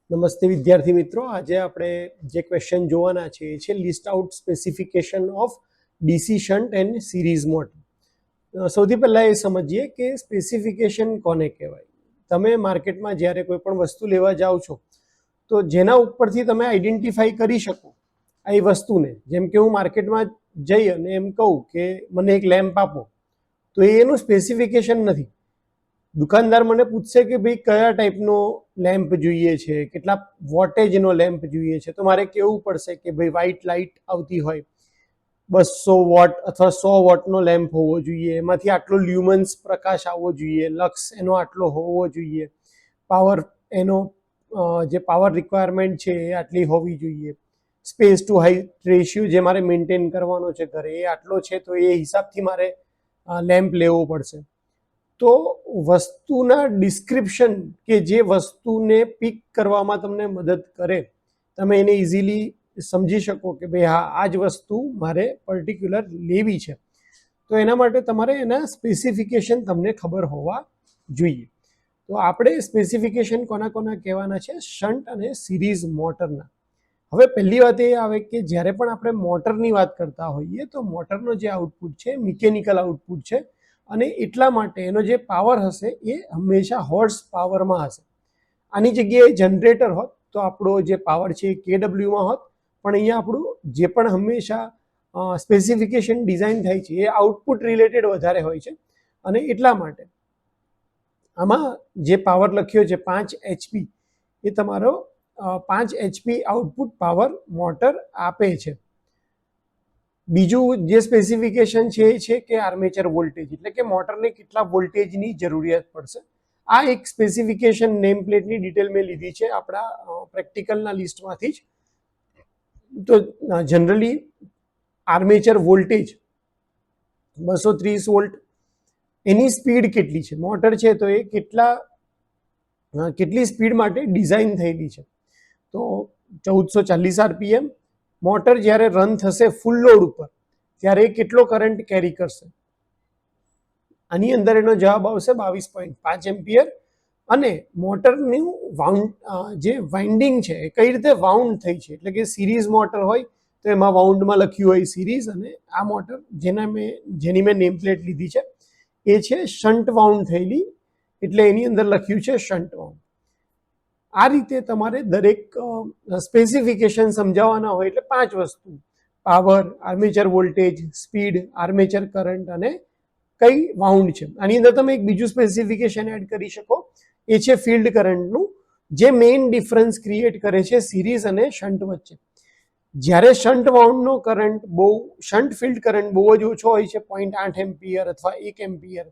નમસ્તે વિદ્યાર્થી મિત્રો, આજે આપણે જે ક્વેશ્ચન જોવાના છે એ છે list out specification of DC shunt and series motor. સૌથી પહેલાં એ સમજીએ કે સ્પેસિફિકેશન કોને કહેવાય. તમે માર્કેટમાં જ્યારે કોઈ પણ વસ્તુ લેવા જાઓ છો તો જેના ઉપરથી તમે આઈડેન્ટિફાઈ કરી શકો આ એ વસ્તુને, જેમ કે હું માર્કેટમાં જઈ અને એમ કહું કે મને એક લેમ્પ આપો, તો એનું સ્પેસિફિકેશન નથી. દુકાનદાર મને પૂછશે કે ભાઈ કયા ટાઈપનો લેમ્પ જોઈએ છે, કેટલા વોટેજનો લેમ્પ જોઈએ છે, તો મારે કહેવું પડશે કે ભાઈ વ્હાઇટ લાઇટ આવતી હોય 200 વોટ અથવા 100 વોટનો લેમ્પ હોવો જોઈએ, એમાંથી આટલો લ્યુમન્સ પ્રકાશ આવવો જોઈએ, લક્સ એનો આટલો હોવો જોઈએ, પાવર એનો જે પાવર રિક્વાયરમેન્ટ છે એ આટલી હોવી જોઈએ, સ્પેસ ટુ હાઇટ રેશિયો જે મારે મેન્ટેન કરવાનો છે ઘરે એ આટલો છે, તો એ હિસાબથી મારે લેમ્પ લેવો પડશે. તો વસ્તુના ડિસ્ક્રિપ્શન કે જે વસ્તુને પિક કરવામાં તમને મદદ કરે, તમે એને ઇઝીલી સમજી શકો કે ભાઈ હા આ જ વસ્તુ મારે પર્ટિક્યુલર લેવી છે, તો એના માટે તમારે એના સ્પેસિફિકેશન તમને ખબર હોવા જોઈએ. તો આપણે સ્પેસિફિકેશન કોના કોના કહેવાના છે? શન્ટ અને સિરીઝ મોટરના. હવે પહેલી વાત એ આવે કે જ્યારે પણ આપણે મોટરની વાત કરતા હોઈએ તો મોટરનો જે આઉટપુટ છે મિકેનિકલ આઉટપુટ છે, અને એટલા માટે એનો જે પાવર હશે એ હંમેશા હોર્સ પાવરમાં હશે. આની જગ્યાએ જનરેટર હોત તો આપણો જે પાવર છે એ કેડબ્લ્યુમાં હોત, પણ અહીંયા આપણું જે પણ હંમેશા સ્પેસિફિકેશન ડિઝાઇન થાય છે એ આઉટપુટ રિલેટેડ વધારે હોય છે, અને એટલા માટે આમાં જે પાવર લખ્યો છે 5 HP એ તમારો 5 HP આઉટપુટ પાવર મોટર આપે છે. બીજું જે સ્પેસિફિકેશન છે એ છે કે આર્મેચર વોલ્ટેજ, એટલે કે મોટરને કેટલા વોલ્ટેજની જરૂરિયાત પડશે. આ એક સ્પેસિફિકેશન નેમ પ્લેટની ડિટેલ મેં લીધી છે આપણા પ્રેક્ટિકલના લિસ્ટમાંથી જ. તો જનરલી આર્મેચર વોલ્ટેજ 230 વોલ્ટ, એની સ્પીડ કેટલી છે, મોટર છે તો એ કેટલી સ્પીડ માટે ડિઝાઇન થયેલી છે, તો 1440 RPM. મોટર જ્યારે રન થશે ફૂલ લોડ ઉપર ત્યારે કેટલો કરંટ કેરી કરશે? આની અંદર એનો જવાબ આવશે 22.5 એમ્પિયર. અને મોટરનું જે વાઇન્ડિંગ છે એ કઈ રીતે વાઉન્ડ થઈ છે, એટલે કે સિરીઝ મોટર હોય તો એમાં વાઉન્ડમાં લખ્યું હોય સિરીઝ, અને આ મોટર જેની મેં નેમ પ્લેટ લીધી છે એ છે શન્ટ વાઉન્ડ થયેલી, એટલે એની અંદર લખ્યું છે શન્ટ વાઉન્ડ. આ રીતે તમારે દરેક સ્પેસિફિકેશન સમજાવવાના હોય એટલે 5 વસ્તુ: power, armature voltage, speed, armature current અને કઈ વાઉન્ડ છે. આની અંદર તમે એક બીજું સ્પેસિફિકેશન એડ કરી શકો, એ છે ફિલ્ડ કરંટનું, જે મેઇન ડિફરન્સ ક્રિએટ કરે છે સિરીઝ અને શન્ટ વચ્ચે. જ્યારે શન્ટ વાઉન્ડનો કરંટ શન્ટ ફિલ્ડ કરંટ બહુ જ ઓછો હોય છે, 0.8 એમ્પિયર અથવા 1 એમ્પિયર,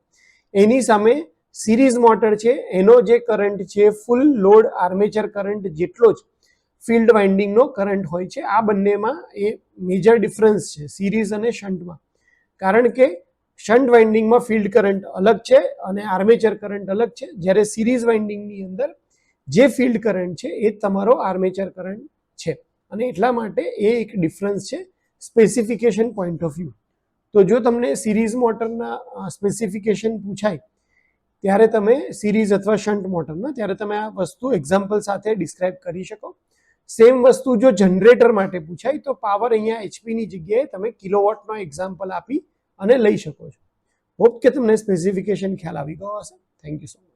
એની સામે સિરીઝ મોટર છે એનો જે કરંટ છે ફૂલ લોડ આર્મેચર કરંટ જેટલો જ ફિલ્ડ વાઇન્ડિંગનો કરંટ હોય છે. આ બંનેમાં એ મેજર ડિફરન્સ છે સિરીઝ અને શન્ટમાં, કારણ કે શન્ટ વાઇન્ડિંગમાં ફિલ્ડ કરંટ અલગ છે અને આર્મેચર કરંટ અલગ છે, જ્યારે સિરીઝ વાઇન્ડિંગની અંદર જે ફિલ્ડ કરંટ છે એ તમારો આર્મેચર કરંટ છે, અને એટલા માટે એ એક ડિફરન્સ છે સ્પેસિફિકેશન પોઈન્ટ ઓફ વ્યૂ. તો જો તમને સિરીઝ મોટરના સ્પેસિફિકેશન પૂછાય ત્યારે તમે સિરીઝ અથવા શન્ટ મોટરના, ત્યારે તમે આ વસ્તુ એક્ઝામ્પલ સાથે ડિસ્ક્રાઇબ કરી શકો. સેમ વસ્તુ જો જનરેટર માટે પૂછાય તો પાવર અહીંયા એચપીની જગ્યાએ તમે કિલોવોટનો એક્ઝામ્પલ આપી અને લઈ શકો છો. હોપ કે તમને સ્પેસિફિકેશન ખ્યાલ આવી ગયો હશે. Thank you so much.